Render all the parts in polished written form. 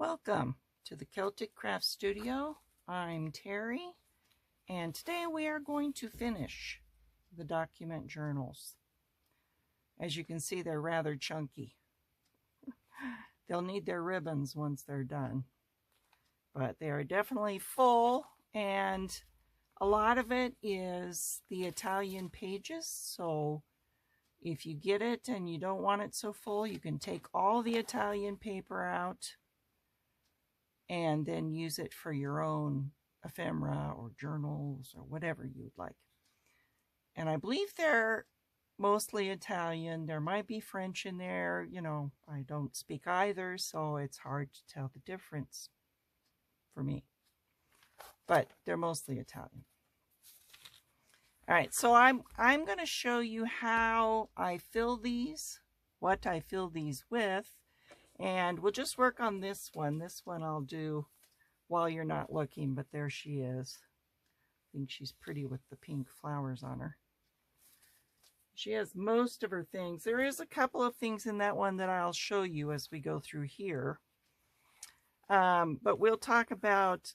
Welcome to the Celtic Craft Studio. I'm Terry, and today we are going to finish the document journals. As you can see, they're rather chunky. They'll need their ribbons once they're done, but they are definitely full, and a lot of it is the Italian pages. So if you get it and you don't want it so full, you can take all the Italian paper out and then use it for your own ephemera or journals or whatever you'd like. And I believe they're mostly Italian. There might be French in there. You know, I don't speak either, so it's hard to tell the difference for me. But they're mostly Italian. All right, so I'm going to show you how I fill these, what I fill these with. And we'll just work on this one. This one I'll do while you're not looking, but there she is. I think she's pretty with the pink flowers on her. She has most of her things. There is a couple of things in that one that I'll show you as we go through here. But we'll talk about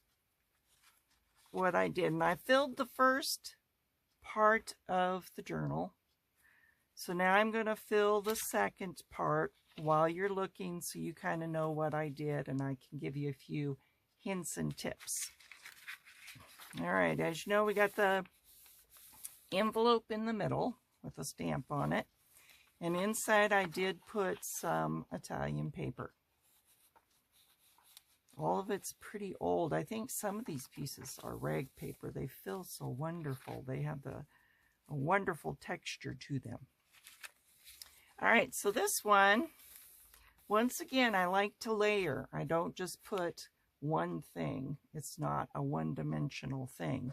what I did. And I filled the first part of the journal. So now I'm going to fill the second part while you're looking, so you kind of know what I did, and I can give you a few hints and tips. All right, as you know, we got the envelope in the middle with a stamp on it, and inside I did put some Italian paper. All of it's pretty old. I think some of these pieces are rag paper. They feel so wonderful. They have a wonderful texture to them. All right, so this one, once again, I like to layer. I don't just put one thing. It's not a one-dimensional thing.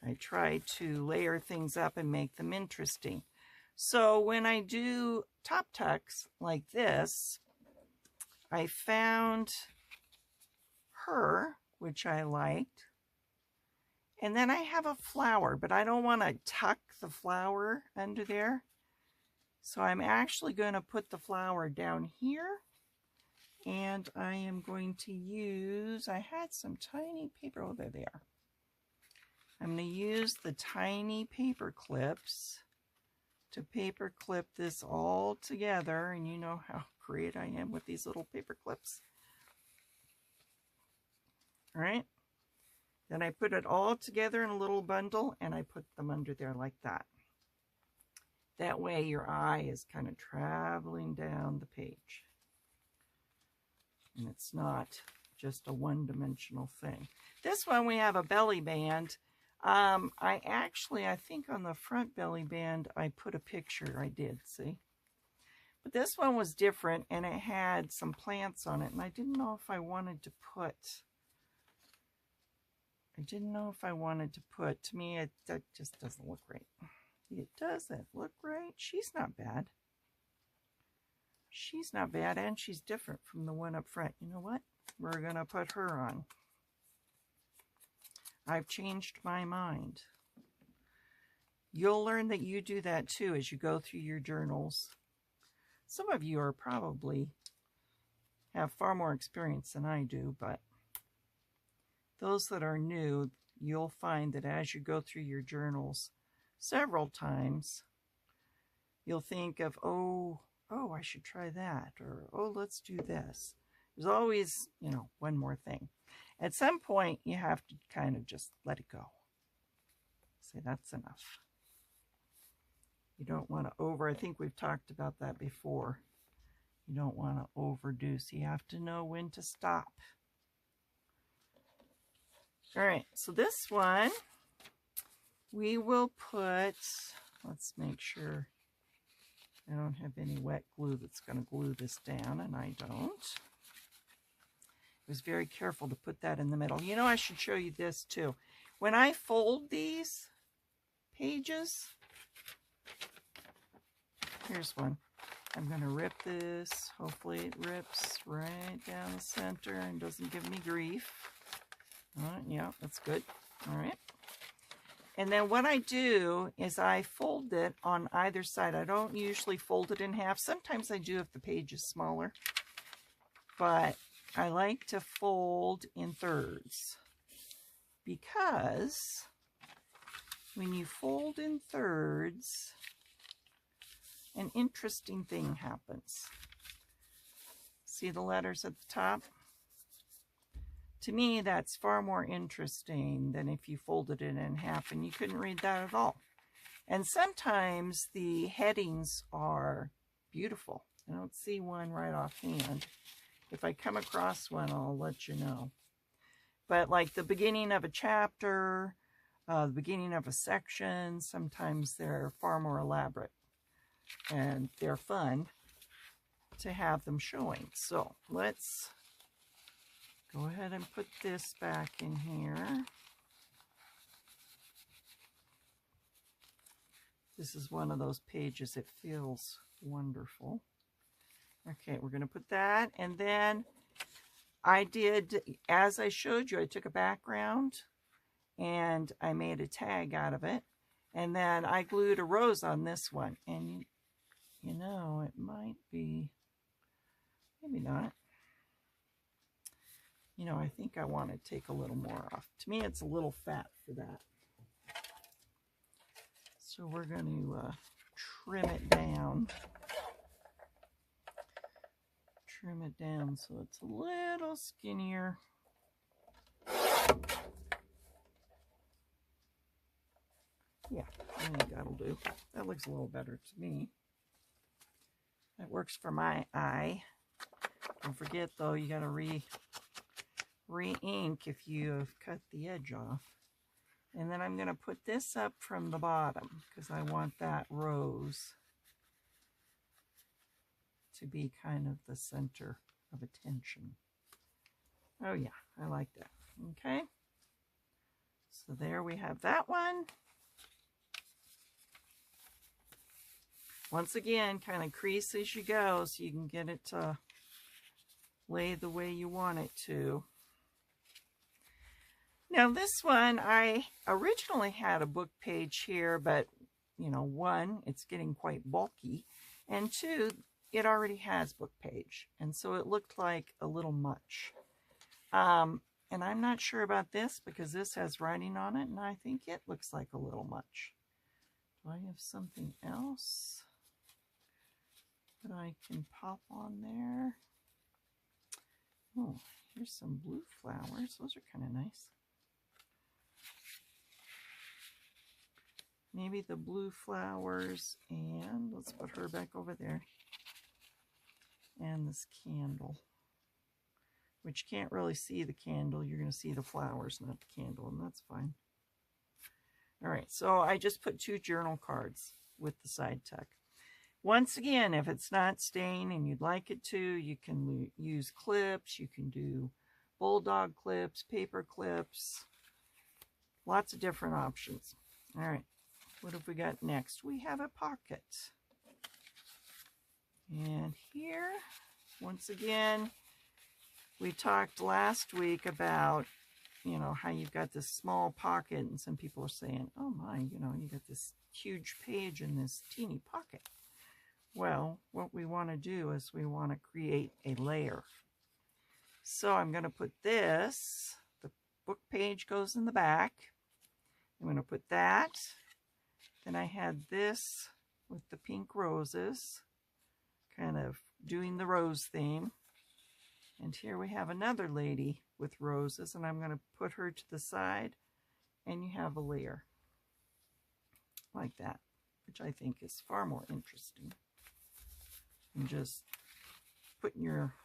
I try to layer things up and make them interesting. So when I do top tucks like this, I found her, which I liked. And then I have a flower, but I don't want to tuck the flower under there. So I'm actually going to put the flower down here. And I am going to use, I had some tiny paper, oh, there they are. I'm going to use the tiny paper clips to paper clip this all together. And you know how great I am with these little paper clips. All right. Then I put it all together in a little bundle and I put them under there like that. That way your eye is kind of traveling down the page. And it's not just a one-dimensional thing. This one we have a belly band. I think on the front belly band, I put a picture. I did, see? But this one was different, and it had some plants on it, and I didn't know if I wanted to put, to me, that just doesn't look right. It doesn't look right. She's not bad. She's not bad, and she's different from the one up front. You know what? We're going to put her on. I've changed my mind. You'll learn that you do that too as you go through your journals. Some of you are probably have far more experience than I do, but those that are new, you'll find that as you go through your journals several times, you'll think of, oh, I should try that, or, oh, let's do this. There's always, you know, one more thing. At some point, you have to kind of just let it go. Say, that's enough. You don't want to I think we've talked about that before. You don't want to overdo, so you have to know when to stop. All right, so this one, we will put, let's make sure I don't have any wet glue that's going to glue this down, and I don't. I was very careful to put that in the middle. You know, I should show you this too. When I fold these pages, here's one. I'm going to rip this. Hopefully it rips right down the center and doesn't give me grief. Yeah, that's good. All right. And then what I do is I fold it on either side. I don't usually fold it in half. Sometimes I do if the page is smaller. But I like to fold in thirds, because when you fold in thirds, an interesting thing happens. See the letters at the top? To me, that's far more interesting than if you folded it in half and you couldn't read that at all. And sometimes the headings are beautiful. I don't see one right offhand. If I come across one, I'll let you know. But like the beginning of a chapter, the beginning of a section, sometimes they're far more elaborate. And they're fun to have them showing. So let's go ahead and put this back in here. This is one of those pages. It feels wonderful. Okay, we're going to put that. And then I did, as I showed you, I took a background and I made a tag out of it. And then I glued a rose on this one. And you know, it might be, maybe not. You know, I think I want to take a little more off. To me, it's a little fat for that. So we're going to trim it down. Trim it down so it's a little skinnier. Yeah, I think that'll do. That looks a little better to me. That works for my eye. Don't forget though, you got to re-ink if you have cut the edge off. And then I'm going to put this up from the bottom because I want that rose to be kind of the center of attention. Oh yeah, I like that. Okay. So there we have that one. Once again, kind of crease as you go so you can get it to lay the way you want it to. Now this one, I originally had a book page here, but you know, one, it's getting quite bulky, and two, it already has book page, and so it looked like a little much. And I'm not sure about this because this has writing on it, and I think it looks like a little much. Do I have something else that I can pop on there? Oh, here's some blue flowers. Those are kind of nice. Maybe the blue flowers, and let's put her back over there. And this candle, which you can't really see the candle. You're going to see the flowers, not the candle, and that's fine. All right, so I just put 2 journal cards with the side tuck. Once again, if it's not staying and you'd like it to, you can use clips. You can do bulldog clips, paper clips, lots of different options. All right. What have we got next? We have a pocket. And here, once again, we talked last week about, you know, how you've got this small pocket, and some people are saying, oh my, you know, you got this huge page in this teeny pocket. Well, what we want to do is we want to create a layer. So I'm going to put this, the book page goes in the back. I'm going to put that. Then I had this with the pink roses, kind of doing the rose theme. And here we have another lady with roses, and I'm going to put her to the side, and you have a layer like that, which I think is far more interesting than just putting your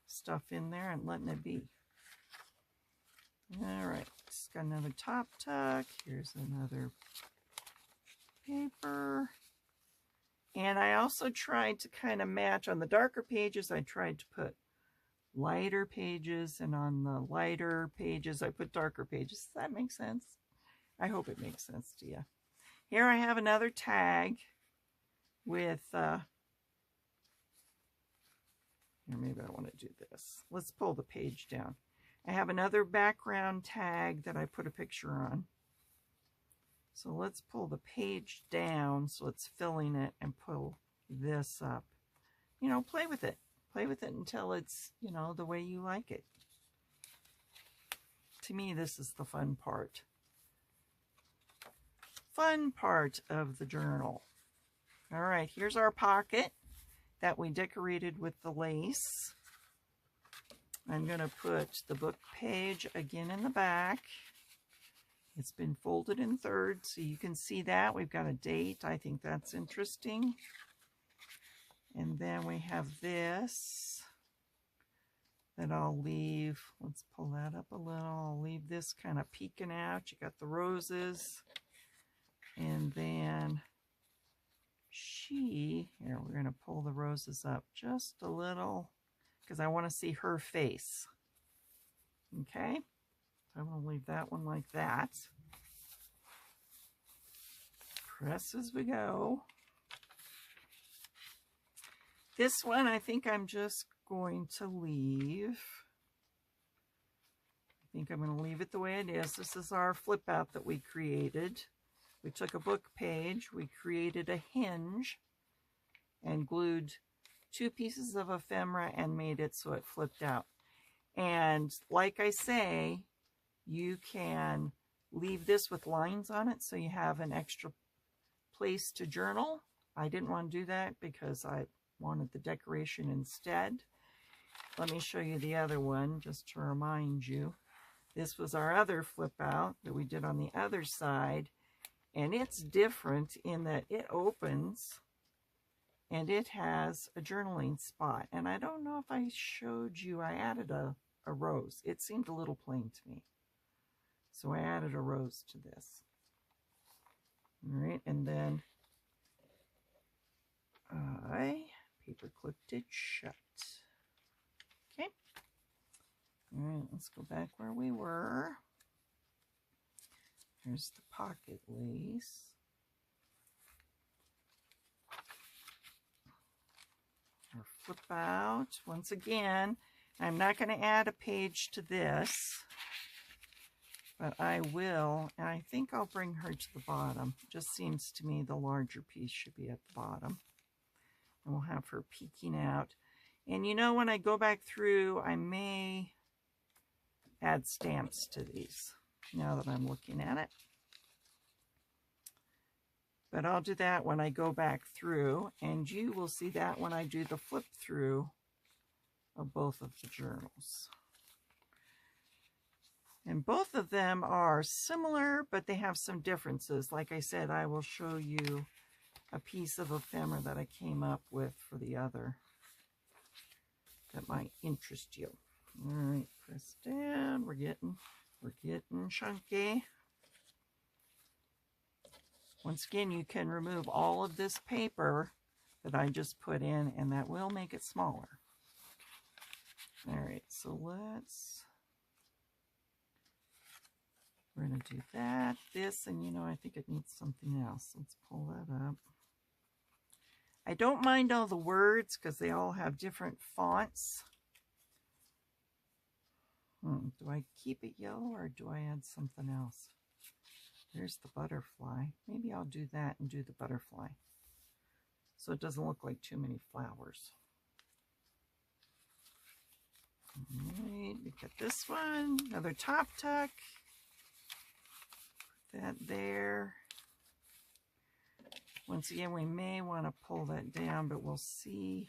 stuff in there and letting it be. All right, it's got another top tuck. Here's another paper. And I also tried to kind of match on the darker pages. I tried to put lighter pages, and on the lighter pages I put darker pages. Does that make sense? I hope it makes sense to you. Here I have another tag with here, maybe I want to do this. Let's pull the page down. I have another background tag that I put a picture on. So let's pull the page down so it's filling it, and pull this up. You know, play with it. Play with it until it's, you know, the way you like it. To me, this is the fun part. Fun part of the journal. All right, here's our pocket that we decorated with the lace. I'm going to put the book page again in the back. It's been folded in thirds, so you can see that. We've got a date. I think that's interesting. And then we have this that I'll leave. Let's pull that up a little. I'll leave this kind of peeking out. You got the roses. And then here, we're going to pull the roses up just a little because I want to see her face. Okay, so I'm going to leave that one like that. Press as we go. This one I think I'm just going to leave. I think I'm going to leave it the way it is. This is our flip out that we created. We took a book page, we created a hinge, and glued 2 pieces of ephemera and made it so it flipped out. And like I say, you can leave this with lines on it so you have an extra place to journal. I didn't want to do that because I wanted the decoration instead. Let me show you the other one just to remind you. This was our other flip out that we did on the other side. And it's different in that it opens and it has a journaling spot. And I don't know if I showed you, I added a rose. It seemed a little plain to me. So I added a rose to this. All right, and then I paper clipped it shut. Okay. All right, let's go back where we were. Here's the pocket lace. Our flip out. Once again, I'm not going to add a page to this, but I will, and I think I'll bring her to the bottom. Just seems to me the larger piece should be at the bottom. And we'll have her peeking out. And you know, when I go back through, I may add stamps to these now that I'm looking at it. But I'll do that when I go back through, and you will see that when I do the flip through of both of the journals. And both of them are similar, but they have some differences. Like I said, I will show you a piece of ephemera that I came up with for the other that might interest you. All right, press down. We're getting chunky. Once again, you can remove all of this paper that I just put in, and that will make it smaller. All right, so we're going to do that, this, and you know, I think it needs something else. Let's pull that up. I don't mind all the words because they all have different fonts. Do I keep it yellow or do I add something else? There's the butterfly. Maybe I'll do that and do the butterfly so it doesn't look like too many flowers. All right, we got this one, another top tuck. Put that there. Once again, we may want to pull that down, but we'll see.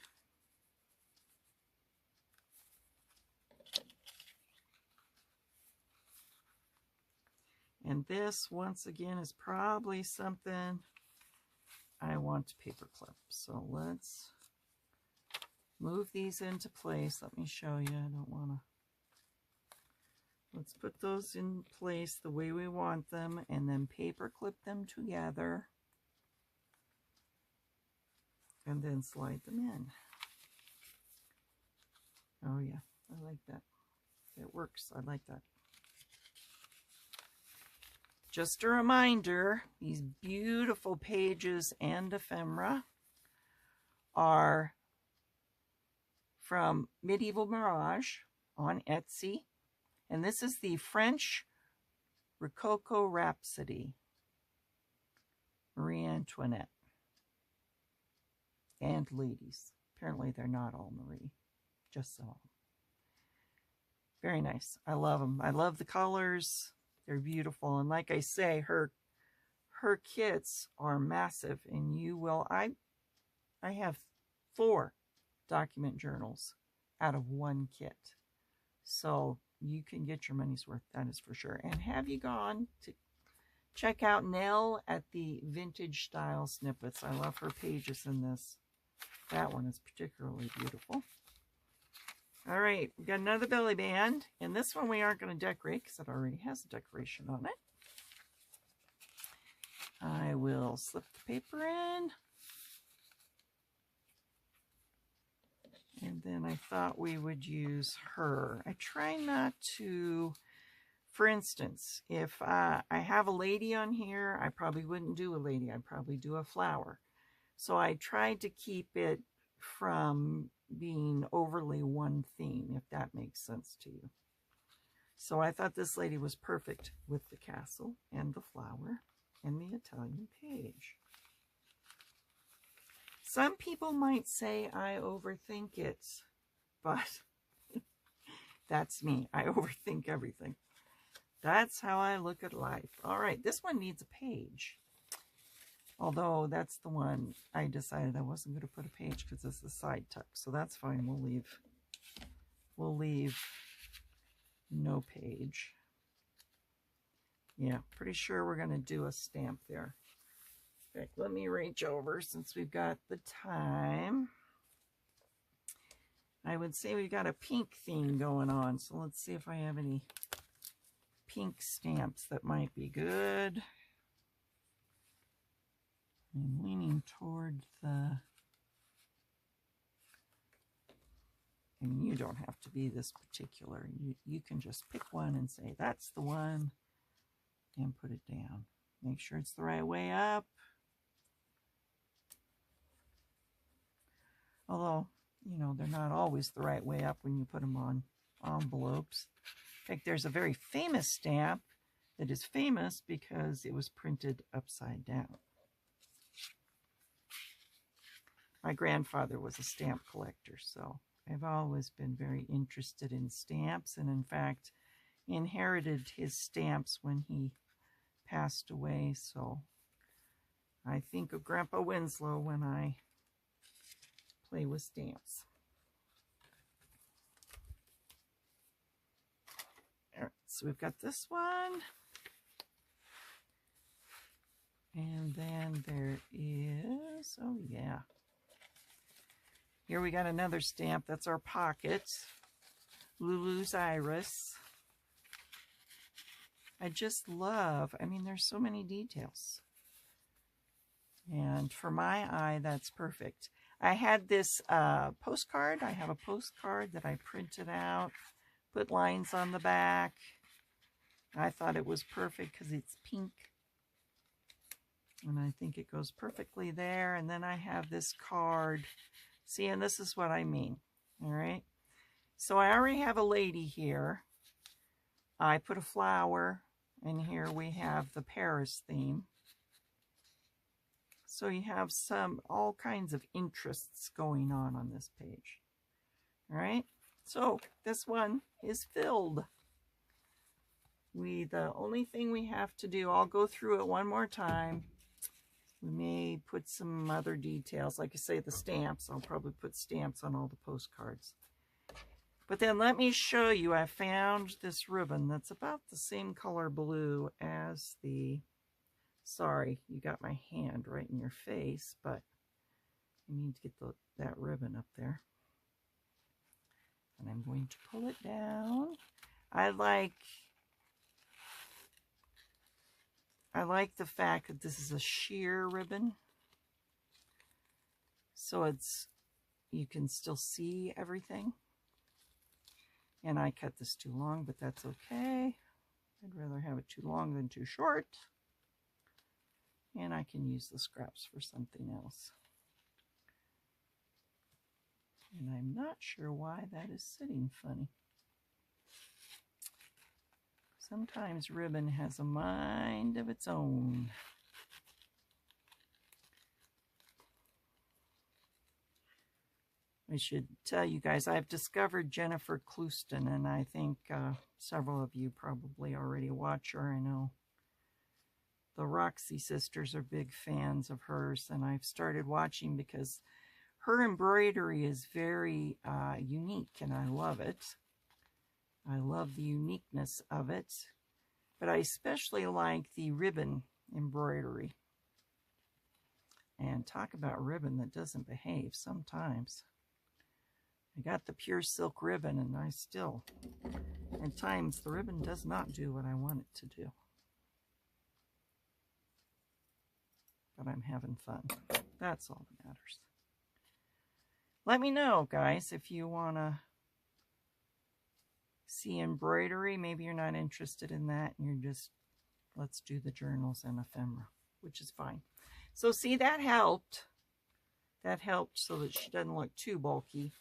And this, once again, is probably something I want to paper clip. So let's move these into place. Let me show you. I don't want to. Let's put those in place the way we want them and then paper clip them together. And then slide them in. Oh yeah, I like that. It works. I like that. Just a reminder, these beautiful pages and ephemera are from Medieval Mirage on Etsy. And this is the French Rococo Rhapsody, Marie Antoinette. And ladies. Apparently they're not all Marie. Just some of them. Very nice. I love them. I love the colors. They're beautiful. And like I say, her kits are massive. And you will, I have 4 document journals out of 1 kit. So you can get your money's worth, that is for sure. And have you gone to check out Nell at the Vintage Style Snippets? I love her pages in this. That one is particularly beautiful. All right, we got another belly band. And this one we aren't going to decorate because it already has a decoration on it. I will slip the paper in. And then I thought we would use her. I try not to, for instance, if I have a lady on here, I probably wouldn't do a lady. I'd probably do a flower. So I tried to keep it from being overly one theme, if that makes sense to you. So I thought this lady was perfect with the castle and the flower and the Italian page. Some people might say I overthink it, but that's me. I overthink everything. That's how I look at life. All right, this one needs a page. Although that's the one I decided I wasn't going to put a page because it's a side tuck. So that's fine. We'll leave no page. Yeah, pretty sure we're going to do a stamp there. In fact, let me reach over since we've got the time. I would say we've got a pink theme going on. So let's see if I have any pink stamps that might be good. I'm leaning toward the... I mean, you don't have to be this particular. You can just pick one and say, that's the one, and put it down. Make sure it's the right way up. Although, you know, they're not always the right way up when you put them on envelopes. In fact, there's a very famous stamp that is famous because it was printed upside down. My grandfather was a stamp collector, so I've always been very interested in stamps, and in fact, inherited his stamps when he passed away. So I think of Grandpa Winslow when I play with stamps. All right, so we've got this one. And then there is, oh yeah. Here we got another stamp. That's our pocket. Lulu's Iris. I just love, I mean, there's so many details. And for my eye, that's perfect. I had this postcard. I have a postcard that I printed out, put lines on the back. I thought it was perfect because it's pink. And I think it goes perfectly there. And then I have this card. See, and this is what I mean. All right. So I already have a lady here. I put a flower. And here we have the Paris theme. So you have all kinds of interests going on this page. All right. So this one is filled. The only thing we have to do, I'll go through it one more time. We may put some other details, like I say, the stamps. I'll probably put stamps on all the postcards. But then let me show you, I found this ribbon that's about the same color blue as the, sorry, you got my hand right in your face, but I need to get that ribbon up there. And I'm going to pull it down. I like the fact that this is a sheer ribbon. So you can still see everything. And I cut this too long, but that's okay. I'd rather have it too long than too short. And I can use the scraps for something else. And I'm not sure why that is sitting funny. Sometimes ribbon has a mind of its own. I should tell you guys, I've discovered Jennifer Clouston, and I think several of you probably already watch her. I know the Roxy sisters are big fans of hers, and I've started watching because her embroidery is very unique, and I love it. I love the uniqueness of it, but I especially like the ribbon embroidery. And talk about ribbon that doesn't behave sometimes. I got the pure silk ribbon, and I still, at times, the ribbon does not do what I want it to do. But I'm having fun. That's all that matters. Let me know, guys, if you want to see embroidery. Maybe you're not interested in that, and you're just, let's do the journals and ephemera, which is fine. So see, that helped. That helped so that she doesn't look too bulky.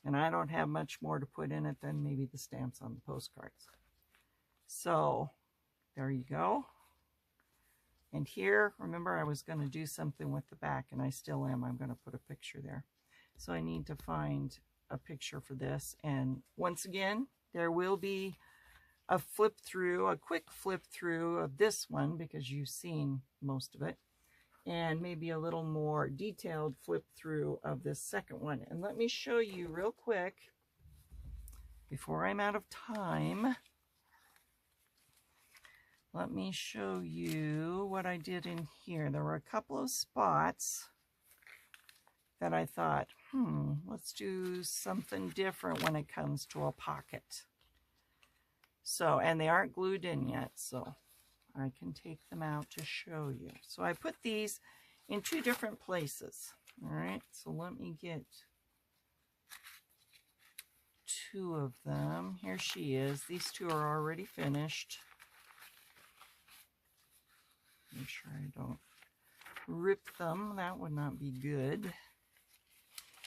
And I don't have much more to put in it than maybe the stamps on the postcards. So there you go. And here, remember, I was going to do something with the back, and I still am. I'm going to put a picture there. So I need to find a picture for this. And once again, there will be a flip through, a quick flip through of this one, because you've seen most of it. And maybe a little more detailed flip through of this second one. And let me show you real quick, before I'm out of time, let me show you what I did in here. There were a couple of spots that I thought, let's do something different when it comes to a pocket. So, and they aren't glued in yet, so I can take them out to show you. So I put these in two different places. All right, so let me get two of them. Here she is. These two are already finished. Make sure I don't rip them. That would not be good.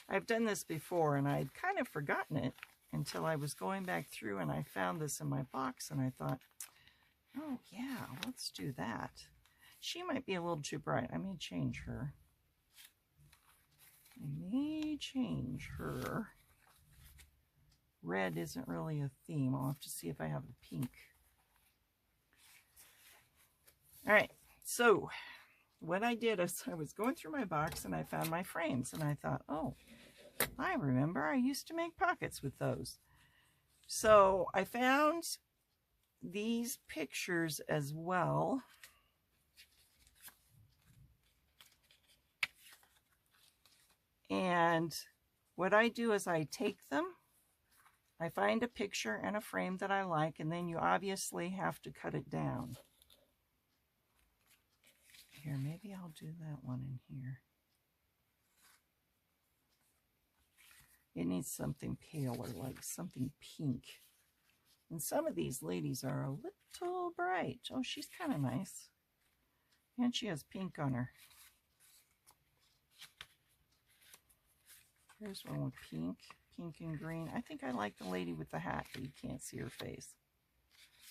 I've done this before, and I'd kind of forgotten it until I was going back through, and I found this in my box, and I thought, oh, yeah, let's do that. She might be a little too bright. I may change her. Red isn't really a theme. I'll have to see if I have a pink. All right, so what I did is I was going through my box, and I found my frames, and I thought, oh, I remember I used to make pockets with those. So I found these pictures as well. And what I do is I take them, I find a picture and a frame that I like, and then you obviously have to cut it down. Here, maybe I'll do that one in here. It needs something paler, like something pink. And some of these ladies are a little bright. Oh, she's kind of nice. And she has pink on her. Here's one with pink and green. I think I like the lady with the hat, but you can't see her face.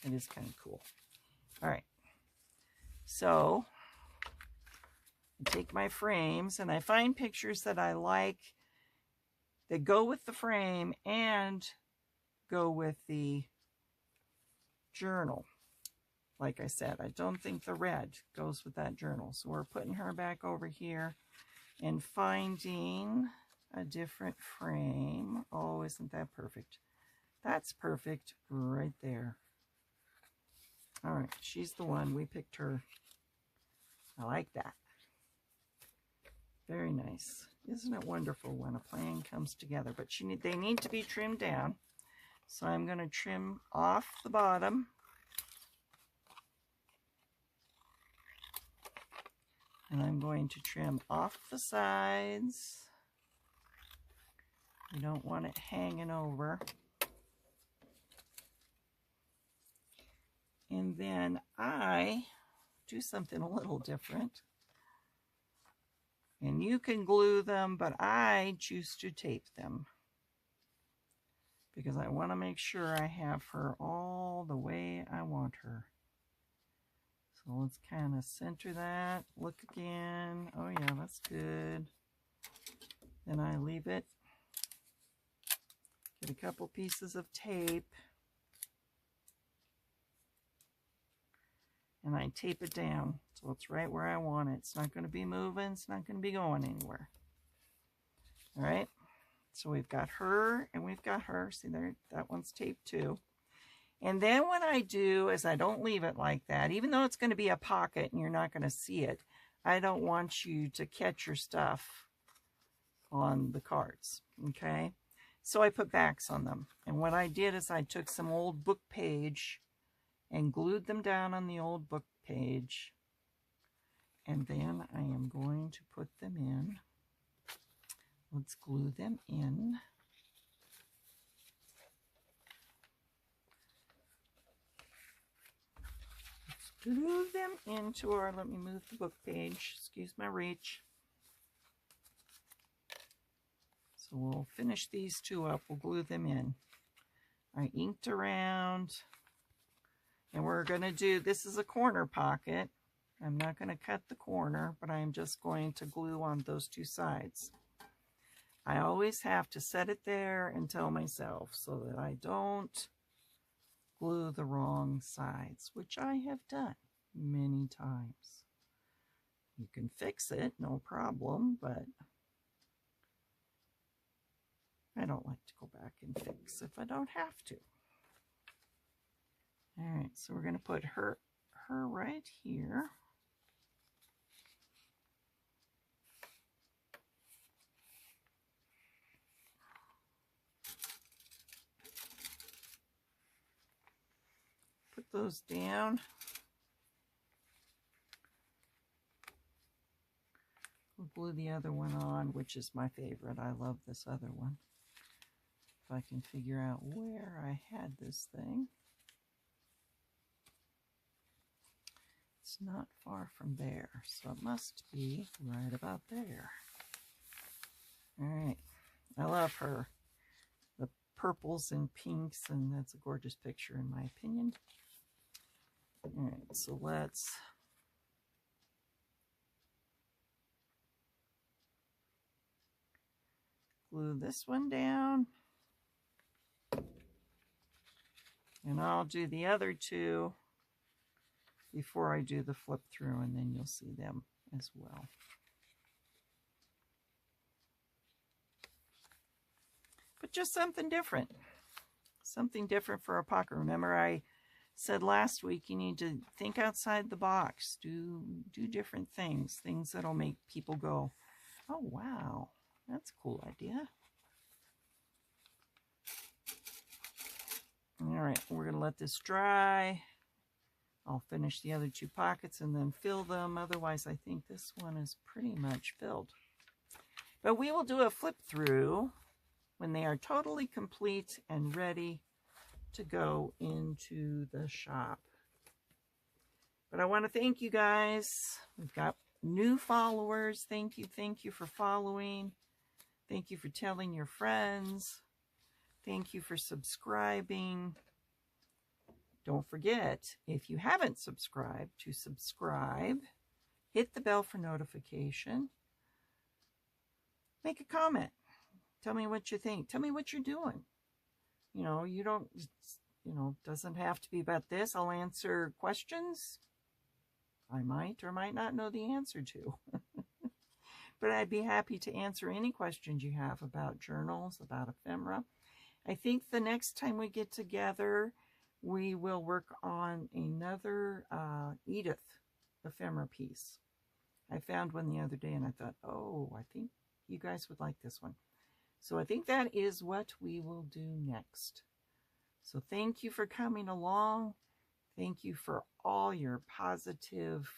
It is kind of cool. All right. So I take my frames, and I find pictures that I like that go with the frame and go with the journal. Like I said, I don't think the red goes with that journal. So we're putting her back over here and finding a different frame. Oh, isn't that perfect? That's perfect right there. All right, she's the one. We picked her. I like that. Very nice. Isn't it wonderful when a plan comes together? But they need to be trimmed down. So I'm going to trim off the bottom. And I'm going to trim off the sides. You don't want it hanging over. And then I do something a little different. And you can glue them, but I choose to tape them, because I want to make sure I have her all the way I want her. So let's kind of center that. Look again. Oh yeah, that's good. Then I leave it, get a couple pieces of tape, and I tape it down so it's right where I want it. It's not going to be moving. It's not going to be going anywhere. All right. So we've got her and we've got her. See there, that one's taped too. And then what I do is I don't leave it like that. Even though it's going to be a pocket and you're not going to see it, I don't want you to catch your stuff on the cards. Okay. So I put backs on them. And what I did is I took some old book page and glued them down on the old book page. And then I am going to put them in. Let's glue them in. Let's glue them into our, let me move the book page, excuse my reach. So we'll finish these two up, we'll glue them in. I inked around, and we're going to do, this is a corner pocket. I'm not going to cut the corner, but I'm just going to glue on those two sides. I always have to set it there and tell myself so that I don't glue the wrong sides, which I have done many times. You can fix it, no problem, but I don't like to go back and fix if I don't have to. All right, so we're going to put her right here. Put those down. We'll glue the other one on, which is my favorite. I love this other one. If I can figure out where I had this thing. It's not far from there, so it must be right about there. All right, I love her. The purples and pinks, and that's a gorgeous picture in my opinion. All right, so let's glue this one down. And I'll do the other two before I do the flip through, and then you'll see them as well. But just something different. Something different for a pocket. Remember I said last week you need to think outside the box. Do different things. Things that'll make people go, oh wow, that's a cool idea. All right, we're going to let this dry. I'll finish the other two pockets and then fill them. Otherwise, I think this one is pretty much filled. But we will do a flip through when they are totally complete and ready to go into the shop. But I want to thank you guys. We've got new followers. Thank you for following. Thank you for telling your friends. Thank you for subscribing. Don't forget, if you haven't subscribed, to subscribe, hit the bell for notification, make a comment, tell me what you think, tell me what you're doing. You know, you don't, you know, doesn't have to be about this. I'll answer questions I might or might not know the answer to. But I'd be happy to answer any questions you have about journals, about ephemera. I think the next time we get together, we will work on another Edith ephemera piece. I found one the other day and I thought, oh, I think you guys would like this one. So I think that is what we will do next. So thank you for coming along. Thank you for all your positive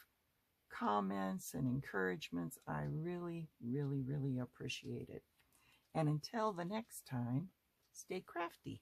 comments and encouragements. I really, really, really appreciate it. And until the next time, stay crafty.